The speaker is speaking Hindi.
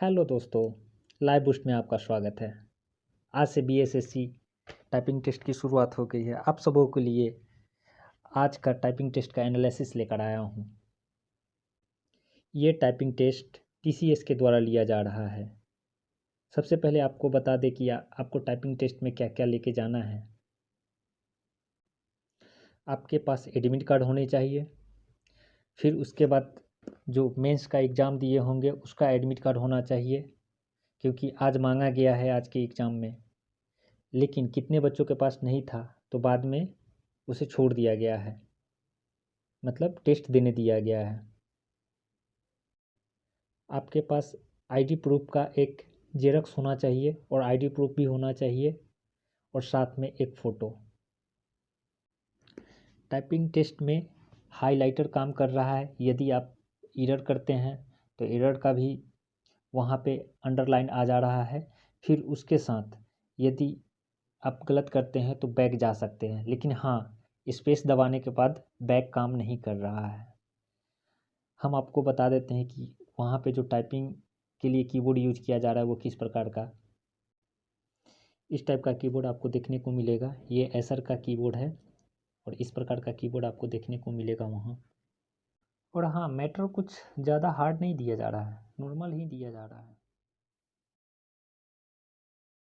हेलो दोस्तों, लाइव बूस्ट में आपका स्वागत है। आज से बीएसएससी टाइपिंग टेस्ट की शुरुआत हो गई है। आप सबों के लिए आज का टाइपिंग टेस्ट का एनालिसिस लेकर आया हूँ। ये टाइपिंग टेस्ट टीसीएस के द्वारा लिया जा रहा है। सबसे पहले आपको बता दें कि आपको टाइपिंग टेस्ट में क्या क्या लेके जाना है। आपके पास एडमिट कार्ड होने चाहिए। फिर उसके बाद जो मेंस का एग्ज़ाम दिए होंगे उसका एडमिट कार्ड होना चाहिए, क्योंकि आज मांगा गया है आज के एग्ज़ाम में। लेकिन कितने बच्चों के पास नहीं था तो बाद में उसे छोड़ दिया गया है, मतलब टेस्ट देने दिया गया है। आपके पास आईडी प्रूफ का एक जेरॉक्स होना चाहिए और आईडी प्रूफ भी होना चाहिए, और साथ में एक फ़ोटो। टाइपिंग टेस्ट में हाइलाइटर काम कर रहा है। यदि आप एरर करते हैं तो एरर का भी वहाँ पे अंडरलाइन आ जा रहा है। फिर उसके साथ यदि आप गलत करते हैं तो बैक जा सकते हैं, लेकिन हाँ, स्पेस दबाने के बाद बैक काम नहीं कर रहा है। हम आपको बता देते हैं कि वहाँ पे जो टाइपिंग के लिए कीबोर्ड यूज किया जा रहा है वो किस प्रकार का। इस टाइप का कीबोर्ड आपको देखने को मिलेगा। ये एसर का कीबोर्ड है और इस प्रकार का कीबोर्ड आपको देखने को मिलेगा वहाँ। और हाँ, मैटर कुछ ज़्यादा हार्ड नहीं दिया जा रहा है, नॉर्मल ही दिया जा रहा है।